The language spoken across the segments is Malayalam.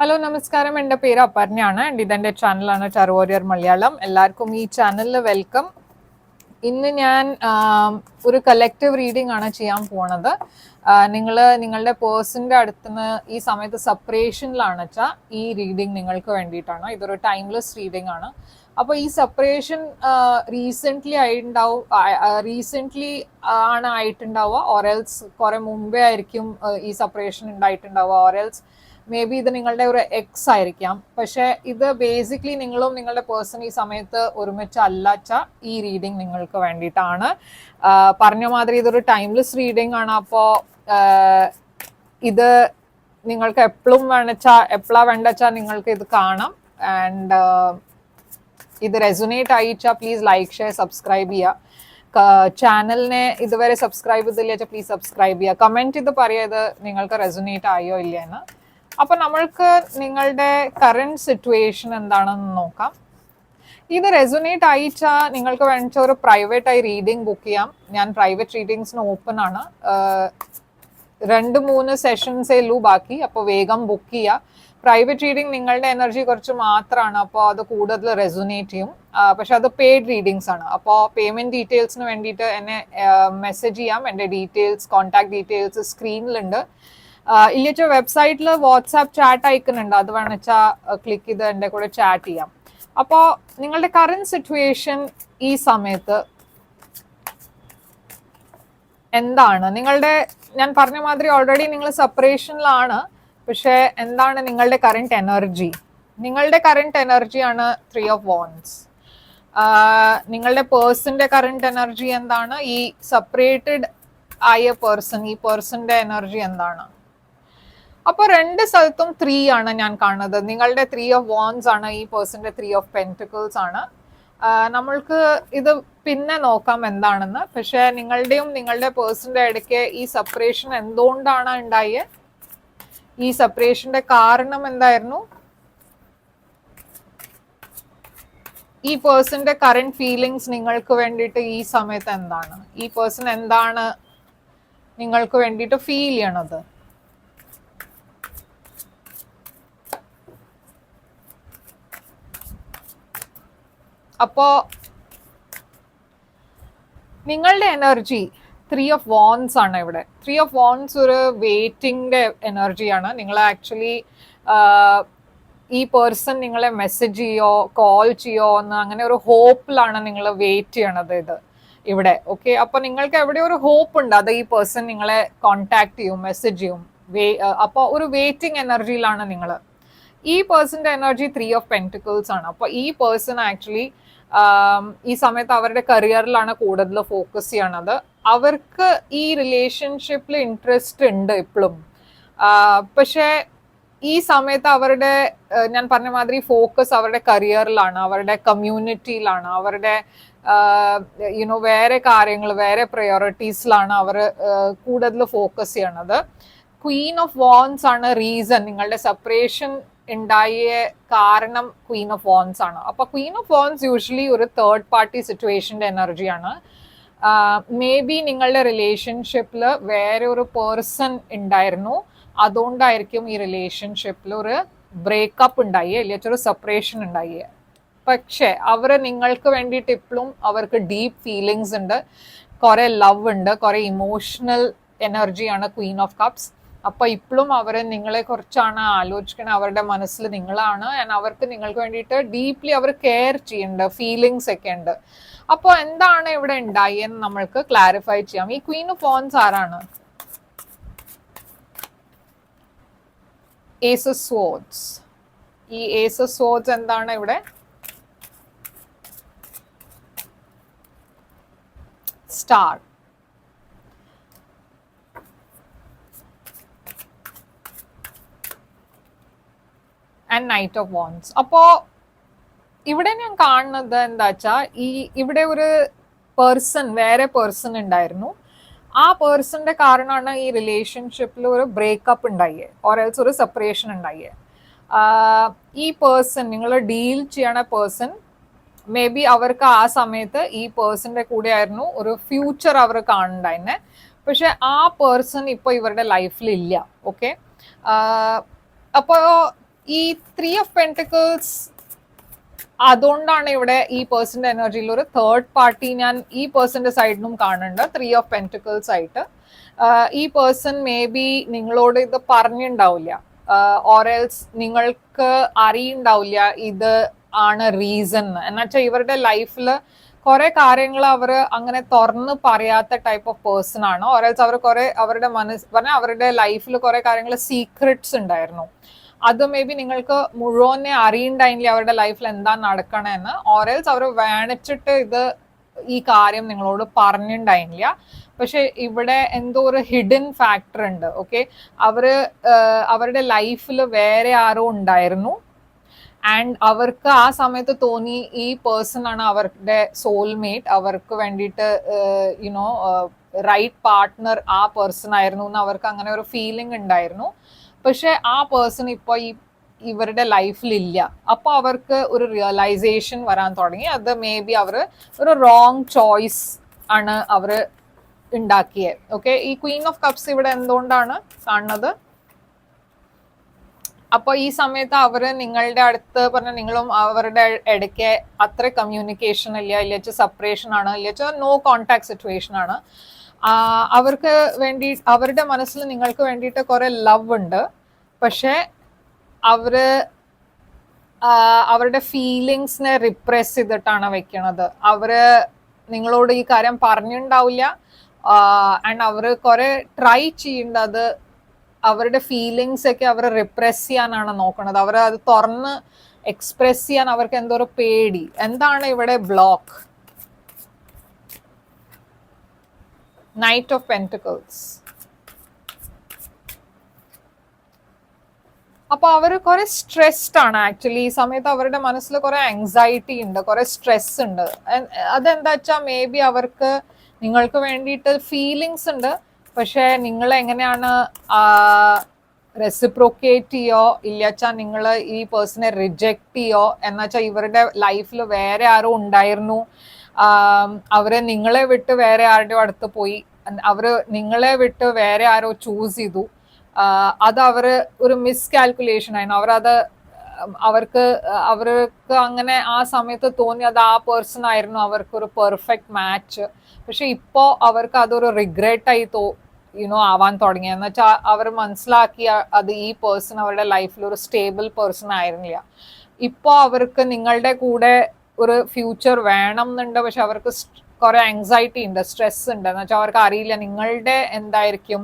ഹലോ നമസ്കാരം, എൻ്റെ പേര് അപർണയാണ് ആൻഡ് ഇതെൻ്റെ ചാനലാണ് ടെറർ വാരിയർ മലയാളം. എല്ലാവർക്കും ഈ ചാനലിൽ വെൽക്കം. ഇന്ന് ഞാൻ ഒരു കളക്റ്റീവ് റീഡിംഗ് ആണ് ചെയ്യാൻ പോണത്. നിങ്ങളുടെ പേഴ്സൻ്റെ അടുത്തുനിന്ന് ഈ സമയത്ത് സെപ്പറേഷനിലാണ് വെച്ചാൽ ഈ റീഡിംഗ് നിങ്ങൾക്ക് വേണ്ടിയിട്ടാണ്. ഇതൊരു ടൈംലെസ് റീഡിംഗ് ആണ്. അപ്പോൾ ഈ സെപ്പറേഷൻ റീസെൻ്റ്ലി ആണ് ആയിട്ടുണ്ടാവുക, ഓറെൽസ് കുറെ മുമ്പേ ആയിരിക്കും ഈ സെപ്പറേഷൻ ഉണ്ടായിട്ടുണ്ടാവുക, ഓറെൽസ് മേ ബി ഇത് നിങ്ങളുടെ ഒരു എക്സ് ആയിരിക്കാം. പക്ഷെ ഇത് ബേസിക്കലി നിങ്ങളും നിങ്ങളുടെ പേഴ്സൺ ഈ സമയത്ത് ഒരുമിച്ച് അല്ലാച്ച ഈ റീഡിങ് നിങ്ങൾക്ക് വേണ്ടിയിട്ടാണ്. പറഞ്ഞ മാതിരി ഇതൊരു ടൈംലെസ് റീഡിംഗ് ആണ്. അപ്പോൾ ഇത് നിങ്ങൾക്ക് എപ്പോഴും എപ്പോഴാ വേണ്ടച്ചാൽ നിങ്ങൾക്ക് ഇത് കാണാം. ആൻഡ് ഇത് റെസൊനേറ്റ് അയച്ചാൽ പ്ലീസ് ലൈക്ക് ഷെയർ സബ്സ്ക്രൈബ് ചെയ്യുക. ചാനലിനെ ഇതുവരെ സബ്സ്ക്രൈബ് ചെയ്തില്ല വെച്ചാൽ പ്ലീസ് സബ്സ്ക്രൈബ് ചെയ്യുക. കമൻറ്റ് ചെയ്ത് പറയുക ഇത് നിങ്ങൾക്ക് റെസൊനേറ്റ് ആയോ ഇല്ല എന്ന്. അപ്പൊ നമ്മൾക്ക് നിങ്ങളുടെ കറന്റ് സിറ്റുവേഷൻ എന്താണെന്ന് നോക്കാം. ഇത് റെസൊനേറ്റ് അയച്ചാൽ നിങ്ങൾക്ക് വേണ്ട ഒരു പ്രൈവറ്റ് ആയി റീഡിംഗ് ബുക്ക് ചെയ്യാം. ഞാൻ പ്രൈവറ്റ് റീഡിങ്സിന് ഓപ്പൺ ആണ്. 2-3 സെഷൻസേ ഉള്ളൂ ബാക്കി. അപ്പോൾ വേഗം ബുക്ക് ചെയ്യുക. പ്രൈവറ്റ് റീഡിംഗ് നിങ്ങളുടെ എനർജി കുറച്ച് മാത്രമാണ്, അപ്പോൾ അത് കൂടുതൽ റെസൊനേറ്റ് ചെയ്യും. പക്ഷെ അത് പെയ്ഡ് റീഡിങ്സ് ആണ്. അപ്പോൾ പേയ്മെന്റ് ഡീറ്റെയിൽസിന് വേണ്ടിയിട്ട് എന്നെ മെസ്സേജ് ചെയ്യാം. എൻ്റെ ഡീറ്റെയിൽസ്, കോൺടാക്ട് ഡീറ്റെയിൽസ് സ്ക്രീനിലുണ്ട്. ഇല്ല വെബ്സൈറ്റിൽ വാട്സാപ്പ് ചാറ്റ് അയക്കുന്നുണ്ട്, അത് വേണമെച്ചാൽ ക്ലിക്ക് ചെയ്ത് എൻ്റെ കൂടെ ചാറ്റ് ചെയ്യാം. അപ്പോൾ നിങ്ങളുടെ കറന്റ് സിറ്റുവേഷൻ ഈ സമയത്ത് എന്താണ്? ഞാൻ പറഞ്ഞ മാതിരി ഓൾറെഡി നിങ്ങൾ സെപ്പറേഷനിലാണ്. പക്ഷെ എന്താണ് നിങ്ങളുടെ കറന്റ് എനർജി? നിങ്ങളുടെ കറന്റ് എനർജിയാണ് 3 of Wands. നിങ്ങളുടെ പേഴ്സന്റെ കറന്റ് എനർജി എന്താണ്? ഈ സെപ്പറേറ്റഡ് ആയ പേഴ്സൺ, ഈ പേഴ്സന്റെ എനർജി എന്താണ്? അപ്പൊ 2 സ്ഥലത്തും 3 ആണ് ഞാൻ കാണുന്നത്. നിങ്ങളുടെ 3 of Wands ആണ്, ഈ പേഴ്സന്റെ 3 of Pentacles ആണ്. നമ്മൾക്ക് ഇത് പിന്നെ നോക്കാം എന്താണെന്ന്. പക്ഷെ നിങ്ങളുടെയും നിങ്ങളുടെ പേഴ്സന്റെ ഇടയ്ക്ക് ഈ സെപ്പറേഷൻ എന്തുകൊണ്ടാണ് ഉണ്ടായത്? ഈ സെപ്പറേഷന്റെ കാരണം എന്തായിരുന്നു? ഈ പേഴ്സന്റെ കറന്റ് ഫീലിങ്സ് നിങ്ങൾക്ക് വേണ്ടിയിട്ട് ഈ സമയത്ത് എന്താണ്? ഈ പേഴ്സൺ എന്താണ് നിങ്ങൾക്ക് വേണ്ടിയിട്ട് ഫീൽ ചെയ്യണത്? അപ്പോ നിങ്ങളുടെ എനർജി 3 of Wands ആണ് ഇവിടെ. 3 of Wands ഒരു വെയിറ്റിംഗിന്റെ എനർജിയാണ്. നിങ്ങൾ ആക്ച്വലി ഈ പേഴ്സൺ നിങ്ങളെ മെസ്സേജ് ചെയ്യോ കോൾ ചെയ്യോ എന്ന് അങ്ങനെ ഒരു ഹോപ്പിലാണ് നിങ്ങൾ വെയിറ്റ് ചെയ്യണത് ഇത് ഇവിടെ. ഓക്കെ, അപ്പൊ നിങ്ങൾക്ക് എവിടെ ഒരു ഹോപ്പ് ഉണ്ട്, അത് ഈ പേഴ്സൺ നിങ്ങളെ കോൺടാക്ട് ചെയ്യും, മെസ്സേജ് ചെയ്യും. അപ്പോൾ ഒരു വെയിറ്റിംഗ് എനർജിയിലാണ് നിങ്ങൾ. ഈ പേഴ്സന്റെ എനർജി 3 of Pentacles ആണ്. അപ്പൊ ഈ പേഴ്സൺ ആക്ച്വലി ഈ സമയത്ത് അവരുടെ കരിയറിലാണ് കൂടുതൽ ഫോക്കസ് ചെയ്യണത്. അവർക്ക് ഈ റിലേഷൻഷിപ്പിൽ ഇൻട്രസ്റ്റ് ഉണ്ട് ഇപ്പോഴും. പക്ഷെ ഈ സമയത്ത് അവരുടെ ഞാൻ പറഞ്ഞ മാതിരി ഫോക്കസ് അവരുടെ കരിയറിലാണ്, അവരുടെ കമ്മ്യൂണിറ്റിയിലാണ്, അവരുടെ വേറെ കാര്യങ്ങൾ, വേറെ പ്രയോറിറ്റീസിലാണ് അവർ കൂടുതൽ ഫോക്കസ് ചെയ്യണത്. ക്വീൻ ഓഫ് വാൻസ് ആണ് റീസൺ. നിങ്ങളുടെ സെപ്പറേഷൻ ഉണ്ടായ കാരണം ക്വീൻ ഓഫ് വാൻസ് ആണ്. അപ്പൊ ക്വീൻ ഓഫ് വാൻസ് യൂഷ്വലി ഒരു തേർഡ് പാർട്ടി സിറ്റുവേഷന്റെ എനർജിയാണ്. മേ ബി നിങ്ങളുടെ റിലേഷൻഷിപ്പിൽ വേറെ ഒരു പേഴ്സൺ ഉണ്ടായിരുന്നു, അതുകൊണ്ടായിരിക്കും ഈ റിലേഷൻഷിപ്പിൽ ഒരു ബ്രേക്കപ്പ് ഉണ്ടായി, അല്ലെങ്കിൽ ഒരു സെപ്പറേഷൻ ഉണ്ടായി. പക്ഷെ അവർ നിങ്ങൾക്ക് വേണ്ടിയിട്ട് ഇപ്പോഴും അവർക്ക് ഡീപ്പ് ഫീലിങ്സ് ഉണ്ട്, കുറെ ലവ് ഉണ്ട്, കുറെ ഇമോഷണൽ എനർജിയാണ് ക്വീൻ ഓഫ് കപ്സ്. അപ്പൊ ഇപ്പോഴും അവരെ നിങ്ങളെ കുറിച്ചാണ് ആലോചിക്കണം. അവരുടെ മനസ്സിൽ നിങ്ങളാണ്. ആൻഡ് അവർക്ക് നിങ്ങൾക്ക് വേണ്ടിയിട്ട് ഡീപ്ലി അവർ കെയർ ചെയ്യുന്നുണ്ട്, ഫീലിങ്സ് ഒക്കെ ഉണ്ട്. അപ്പോൾ എന്താണ് ഇവിടെ ഉണ്ടായെന്ന് നമ്മൾക്ക് ക്ലാരിഫൈ ചെയ്യാം. ഈ ക്വീൻ ഓഫ് വാൻസ് ആരാണ്? Ace of swords. ഈ ഏസ് ഓഫ് സ്വോർഡ്സ് എന്താണ് ഇവിടെ? Star. And knight of wands. അപ്പോ ഇവിടെ ഞാൻ കാണുന്നത് എന്താ വെച്ചാൽ ഇവിടെ ഒരു പേഴ്സൺ, വേറെ പേഴ്സൺ ഉണ്ടായിരുന്നു. ആ പേഴ്സന്റെ കാരണമാണ് ഈ റിലേഷൻഷിപ്പിൽ ഒരു ബ്രേക്കപ്പ് ഉണ്ടായേ, ഓർഎൽസ് ഒരു സെപ്പറേഷൻ ഉണ്ടായേ. ഈ പേഴ്സൺ, നിങ്ങൾ ഡീൽ ചെയ്യണ പേഴ്സൺ, മേ ബി അവർക്ക് ആ സമയത്ത് ഈ പേഴ്സന്റെ കൂടെ ആയിരുന്നു ഒരു ഫ്യൂച്ചർ അവർ കാണുന്നുണ്ടായിരുന്നെ. പക്ഷെ ആ പേഴ്സൺ ഇപ്പൊ ഇവരുടെ ലൈഫിൽ ഇല്ല. ഓക്കെ, അപ്പോ ഈ 3 of Pentacles അതുകൊണ്ടാണ് ഇവിടെ ഈ പേഴ്സന്റെ എനർജിയിൽ ഒരു തേർഡ് പാർട്ടി ഞാൻ ഈ പേഴ്സന്റെ സൈഡിൽ നിന്നും കാണുന്നുണ്ട്. 3 of Pentacles ആയിട്ട് ഈ പേഴ്സൺ മേ ബി നിങ്ങളോട് ഇത് പറഞ്ഞിട്ടുണ്ടാവില്ല, ഓറെൽസ് നിങ്ങൾക്ക് അറിയുണ്ടാവില്ല ഇത് ആണ് റീസൺ. എന്നുവെച്ചാൽ ഇവരുടെ ലൈഫിൽ കുറെ കാര്യങ്ങൾ അവർ അങ്ങനെ തുറന്ന് പറയാത്ത ടൈപ്പ് ഓഫ് പേഴ്സൺ ആണ്. ഓറെൽസ് അവർ കുറെ അവരുടെ പറഞ്ഞാൽ അവരുടെ ലൈഫിൽ കുറെ കാര്യങ്ങൾ സീക്രറ്റ്സ് ഉണ്ടായിരുന്നു. അത് മേ ബി നിങ്ങൾക്ക് മുഴുവനെ അറിയണ്ടായില്ല അവരുടെ ലൈഫിൽ എന്താ നടക്കണമെന്ന്. ഓറെൽസ് അവർ വേണിച്ചിട്ട് ഇത് ഈ കാര്യം നിങ്ങളോട് പറഞ്ഞിട്ടുണ്ടായില്ല. പക്ഷെ ഇവിടെ എന്തോ ഒരു ഹിഡൻ ഫാക്ടർ ഉണ്ട്. ഓക്കെ, അവരുടെ ലൈഫിൽ വേറെ ആരോ ഉണ്ടായിരുന്നു ആൻഡ് അവർക്ക് ആ സമയത്ത് തോന്നി ഈ പേഴ്സൺ ആണ് അവരുടെ സോൾമേറ്റ്, അവർക്ക് വേണ്ടിയിട്ട് യുനോ റൈറ്റ് പാർട്ട്ണർ ആ പേഴ്സൺ ആയിരുന്നു എന്ന് അവർക്ക് അങ്ങനെ ഒരു ഫീലിംഗ് ഉണ്ടായിരുന്നു. പക്ഷെ ആ പേഴ്സൺ ഇപ്പോൾ ഇവരുടെ ലൈഫിലില്ല. അപ്പോൾ അവർക്ക് ഒരു റിയലൈസേഷൻ വരാൻ തുടങ്ങി. അത് മേ ബി അവർ ഒരു റോങ് ചോയ്സ് ആണ് അവർ ഉണ്ടാക്കിയത്. ഓക്കെ, ഈ ക്വീൻ ഓഫ് കപ്സ് ഇവിടെ എന്തുകൊണ്ടാണ് കാണുന്നത്? അപ്പോൾ ഈ സമയത്ത് അവര് നിങ്ങളുടെ അടുത്ത് പറഞ്ഞ നിങ്ങളും അവരുടെ ഇടയ്ക്ക് അത്ര കമ്മ്യൂണിക്കേഷൻ ഇല്ല, സെപ്പറേഷൻ ആണ്, നോ കോണ്ടാക്ട് സിറ്റുവേഷൻ ആണ്. അവർക്ക് വേണ്ടി അവരുടെ മനസ്സിൽ നിങ്ങൾക്ക് വേണ്ടിയിട്ട് കുറെ ലവ് ഉണ്ട്. പക്ഷെ അവരുടെ ഫീലിങ്സിനെ റിപ്രസ് ചെയ്തിട്ടാണ് വെക്കണത്. അവര് നിങ്ങളോട് ഈ കാര്യം പറഞ്ഞിട്ടുണ്ടാവില്ല ആൻഡ് അവര് കുറെ ട്രൈ ചെയ്യേണ്ടത് അവരുടെ ഫീലിങ്സ് ഒക്കെ അവർ റിപ്രസ് ചെയ്യാനാണ് നോക്കുന്നത്. അവർ അത് തുറന്ന് എക്സ്പ്രസ് ചെയ്യാൻ അവർക്ക് എന്തോ ഒരു പേടി. എന്താണ് ഇവിടെ ബ്ലോക്ക്? Knight of pentacles. അപ്പൊ അവർ കുറെ സ്ട്രെസ്ഡ് ആണ് ആക്ച്വലി. ഈ സമയത്ത് അവരുടെ മനസ്സിൽ കുറെ ആങ്സൈറ്റി ഉണ്ട്, കുറെ സ്ട്രെസ് ഉണ്ട്. അതെന്താ വെച്ചാൽ മേ ബി അവർക്ക് നിങ്ങൾക്ക് വേണ്ടിയിട്ട് ഫീലിങ്സ് ഉണ്ട്. പക്ഷെ നിങ്ങൾ എങ്ങനെയാണ് റെസിപ്രോക്കേറ്റ് ചെയ്യോ ഇല്ലച്ചാ നിങ്ങൾ ഈ പേഴ്സണെ റിജക്റ്റ് ചെയ്യോ എന്നുവെച്ചാൽ ഇവരുടെ ലൈഫിൽ വേറെ ആരും ഉണ്ടായിരുന്നു, അവരെ നിങ്ങളെ വിട്ട് വേറെ ആരുടെയോ അടുത്ത് പോയി, അവര് നിങ്ങളെ വിട്ട് വേറെ ആരോ ചൂസ് ചെയ്തു. അത് അവര് ഒരു മിസ്കാൽക്കുലേഷൻ ആയിരുന്നു. അവർക്ക് അങ്ങനെ ആ സമയത്ത് തോന്നി അത് ആ പേഴ്സൺ ആയിരുന്നു അവർക്കൊരു പെർഫെക്റ്റ് മാച്ച്. പക്ഷെ ഇപ്പോ അവർക്ക് അതൊരു റിഗ്രറ്റ് ആയി ആവാൻ തുടങ്ങി. എന്ന് വെച്ചാൽ അവർ മനസ്സിലാക്കിയ അത് ഈ പേഴ്സൺ അവരുടെ ലൈഫിൽ ഒരു സ്റ്റേബിൾ പേഴ്സൺ ആയിരുന്നില്ല. ഇപ്പോ അവർക്ക് നിങ്ങളുടെ കൂടെ ഒരു ഫ്യൂച്ചർ വേണം എന്നുണ്ട്. പക്ഷെ അവർക്ക് കുറെ ആങ്സൈറ്റി ഉണ്ട്, സ്ട്രെസ് ഉണ്ട്. എന്ന് വെച്ചാൽ അവർക്ക് അറിയില്ല നിങ്ങളുടെ എന്തായിരിക്കും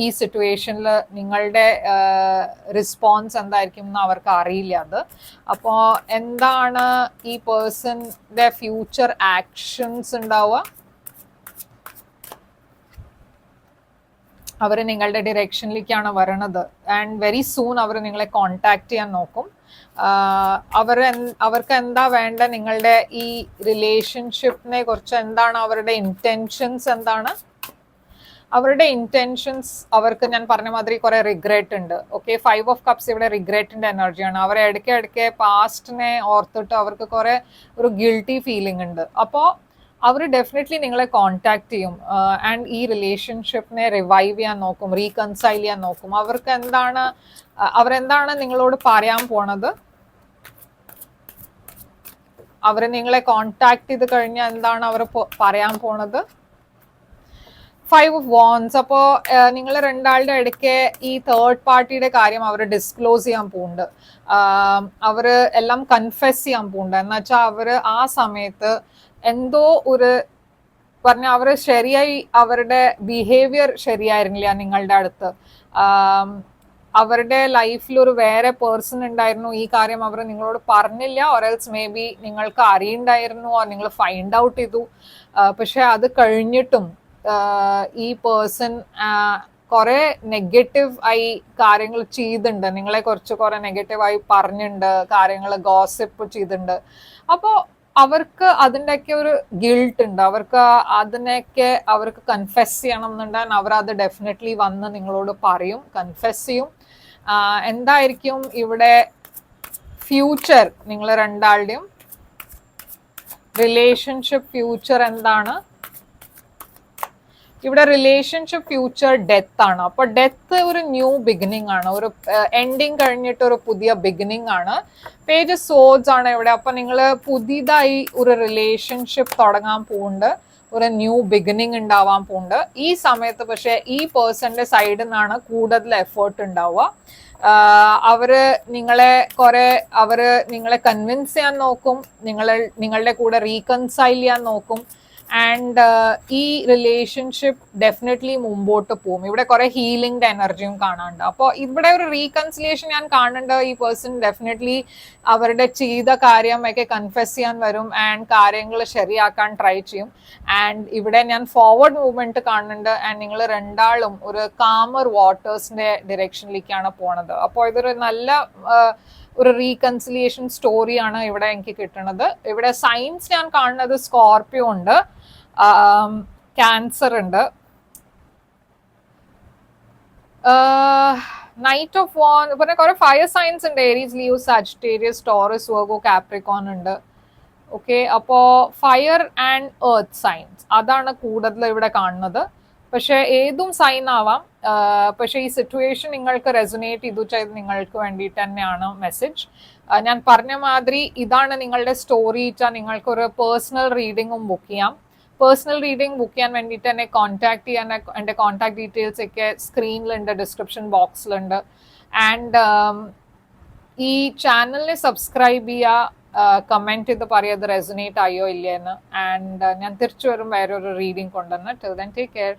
ഈ സിറ്റുവേഷനിൽ നിങ്ങളുടെ റിസ്പോൺസ് എന്തായിരിക്കും എന്ന് അവർക്ക് അറിയില്ല അത്. അപ്പോൾ എന്താണ് ഈ പേഴ്സന്റെ ഫ്യൂച്ചർ ആക്ഷൻസ് ഉണ്ടാവുക? അവർ നിങ്ങളുടെ ഡിറക്ഷനിലേക്കാണ് വരണത് ആൻഡ് വെരി സൂൺ അവർ നിങ്ങളെ കോണ്ടാക്ട് ചെയ്യാൻ നോക്കും. അവർക്ക് എന്താ വേണ്ട നിങ്ങളുടെ ഈ റിലേഷൻഷിപ്പിനെ കുറിച്ച് എന്താണ് അവരുടെ ഇന്റൻഷൻസ്? എന്താണ് അവരുടെ ഇന്റൻഷൻസ്? അവർക്ക് ഞാൻ പറഞ്ഞ മാതിരി കുറെ റിഗ്രറ്റ് ഉണ്ട്. ഓക്കെ, 5 of Cups ഇവിടെ റിഗ്രറ്റിന്റെ എനർജിയാണ്. അവരെ ഇടയ്ക്ക് പാസ്റ്റിനെ ഓർത്തിട്ട് അവർക്ക് കുറെ ഒരു ഗിൽട്ടി ഫീലിംഗ് ഉണ്ട്. അപ്പോൾ അവർ ഡെഫിനറ്റ്ലി നിങ്ങളെ കോണ്ടാക്ട് ചെയ്യും ആൻഡ് ഈ റിലേഷൻഷിപ്പിനെ റിവൈവ് ചെയ്യാൻ നോക്കും, റീകൺസൈൽ ചെയ്യാൻ നോക്കും. അവരെന്താണ് നിങ്ങളോട് പറയാൻ പോണത്? അവരെ നിങ്ങളെ കോണ്ടാക്ട് ചെയ്ത് കഴിഞ്ഞാൽ എന്താണ് അവർ പറയാൻ പോണത്? 5 of Wands. അപ്പോൾ നിങ്ങൾ രണ്ടാളുടെ ഇടയ്ക്ക് ഈ തേർഡ് പാർട്ടിയുടെ കാര്യം അവർ ഡിസ്ക്ലോസ് ചെയ്യാൻ പോകുന്നുണ്ട്. അവർ എല്ലാം കൺഫെസ് ചെയ്യാൻ പോകുന്നുണ്ട്. എന്നുവെച്ചാൽ അവർ ആ സമയത്ത് എന്തോ ഒരു പറഞ്ഞ അവർ ശരിയായി അവരുടെ ബിഹേവിയർ ശരിയായിരുന്നില്ല നിങ്ങളുടെ അടുത്ത്. അവരുടെ ലൈഫിൽ ഒരു വേറെ പേഴ്സൺ ഉണ്ടായിരുന്നു. ഈ കാര്യം അവർ നിങ്ങളോട് പറഞ്ഞില്ല, ഓറെൽസ് മേ ബി നിങ്ങൾക്ക് അറിയണ്ടായിരുന്നു, നിങ്ങൾ ഫൈൻഡ് ഔട്ട് ചെയ്തു. പക്ഷെ അത് കഴിഞ്ഞിട്ടും ഈ പേഴ്സൺ കുറെ നെഗറ്റീവ് ആയി കാര്യങ്ങൾ ചെയ്തിട്ടുണ്ട്. നിങ്ങളെ കുറിച്ച് കുറെ നെഗറ്റീവായി പറഞ്ഞിട്ടുണ്ട്, കാര്യങ്ങൾ ഗോസിപ്പ് ചെയ്തിട്ടുണ്ട്. അപ്പോൾ അവർക്ക് അതിൻ്റെയൊക്കെ ഒരു ഗിൽട്ട് ഉണ്ട്. അവർക്ക് കൺഫെസ് ചെയ്യണം എന്നുണ്ടെങ്കിൽ അവരത് ഡെഫിനറ്റ്ലി വന്ന് നിങ്ങളോട് പറയും, കൺഫെസ് ചെയ്യും. എന്തായിരിക്കും ഇവിടെ ഫ്യൂച്ചർ? നിങ്ങൾ രണ്ടാളുടെയും റിലേഷൻഷിപ്പ് ഫ്യൂച്ചർ എന്താണ്? ഇവിടെ റിലേഷൻഷിപ്പ് ഫ്യൂച്ചർ ഡെത്ത് ആണ്. അപ്പൊ ഡെത്ത് ഒരു ന്യൂ ബിഗിനിങ് ആണ്, ഒരു എൻഡിങ് കഴിഞ്ഞിട്ട് ഒരു പുതിയ ബിഗിനിങ് ആണ്. പേജ് സോഡ്സ് ആണ് ഇവിടെ. അപ്പൊ നിങ്ങൾ പുതിയതായി ഒരു റിലേഷൻഷിപ്പ് തുടങ്ങാൻ പോകുന്നുണ്ട്, ഒരു ന്യൂ ബിഗിനിങ് ഉണ്ടാവാൻ പോകുന്നുണ്ട് ഈ സമയത്ത്. പക്ഷെ ഈ പേഴ്സന്റെ സൈഡിൽ നിന്നാണ് കൂടുതൽ എഫേർട്ട് ഉണ്ടാവുക. അവര് നിങ്ങളെ കൺവിൻസ് ചെയ്യാൻ നോക്കും, നിങ്ങളുടെ കൂടെ റീകൺസൈൽ ചെയ്യാൻ നോക്കും. ആൻഡ് ഈ റിലേഷൻഷിപ്പ് ഡെഫിനറ്റ്ലി മുമ്പോട്ട് പോകും. ഇവിടെ കുറെ ഹീലിംഗ് എനർജിയും കാണാനുണ്ട്. അപ്പോൾ ഇവിടെ ഒരു റീകൺസിലിയേഷൻ ഞാൻ കാണുന്നുണ്ട്. ഈ പേഴ്സൺ ഡെഫിനറ്റ്ലി അവരുടെ ചെയ്ത കാര്യമൊക്കെ കൺഫെസ് ചെയ്യാൻ വരും ആൻഡ് കാര്യങ്ങൾ ശരിയാക്കാൻ ട്രൈ ചെയ്യും. ആൻഡ് ഇവിടെ ഞാൻ ഫോർവേഡ് മൂവ്മെന്റ് കാണുന്നുണ്ട്. ആൻഡ് നിങ്ങൾ രണ്ടാളും ഒരു കാമർ വാട്ടേഴ്സിന്റെ ഡിറക്ഷനിലേക്കാണ് പോണത്. അപ്പോൾ ഇതൊരു നല്ല ഒരു റീകൺസിലിയേഷൻ സ്റ്റോറിയാണ് ഇവിടെ എനിക്ക് കിട്ടുന്നത്. ഇവിടെ സൈൻസ് ഞാൻ കാണുന്നത് സ്കോർപ്പിയോ ഉണ്ട്, ക്യാൻസർ ഉണ്ട്, നൈറ്റ് ഓഫ് വാൻ, പിന്നെ കുറെ ഫയർ സൈൻസ് ഉണ്ട്, Aries, Leo, Sagittarius, Taurus, Virgo, Capricorn ഉണ്ട്. ഓക്കെ, അപ്പോ ഫയർ ആൻഡ് എർത്ത് സൈൻസ് അതാണ് കൂടുതൽ ഇവിടെ കാണുന്നത്. പക്ഷെ ഏതും സൈൻ ആവാം. പക്ഷെ ഈ സിറ്റുവേഷൻ നിങ്ങൾക്ക് റെസൊനേറ്റ് ചെയ്ത് നിങ്ങൾക്ക് വേണ്ടിയിട്ട് തന്നെയാണ് മെസ്സേജ്. ഞാൻ പറഞ്ഞ മാതിരി ഇതാണ് നിങ്ങളുടെ സ്റ്റോറി വെച്ചാൽ നിങ്ങൾക്കൊരു പേഴ്സണൽ റീഡിങ്ങും ബുക്ക് ചെയ്യാം. പേഴ്സണൽ റീഡിംഗ് ബുക്ക് ചെയ്യാൻ വേണ്ടിയിട്ട് എന്നെ കോൺടാക്ട് ചെയ്യാൻ എൻ്റെ കോൺടാക്ട് ഡീറ്റെയിൽസ് ഒക്കെ സ്ക്രീനിലുണ്ട്, ഡിസ്ക്രിപ്ഷൻ ബോക്സിലുണ്ട്. ആൻഡ് ഈ ചാനലിനെ സബ്സ്ക്രൈബ് ചെയ്യുക, കമൻറ്റ് ചെയ്ത് പറയുക അത് റെസൊനേറ്റ് ആയോ ഇല്ലയെന്ന്. ആൻഡ് ഞാൻ തിരിച്ചു വരും വേറൊരു റീഡിംഗ് കൊണ്ടുവന്ന്. Till then take care.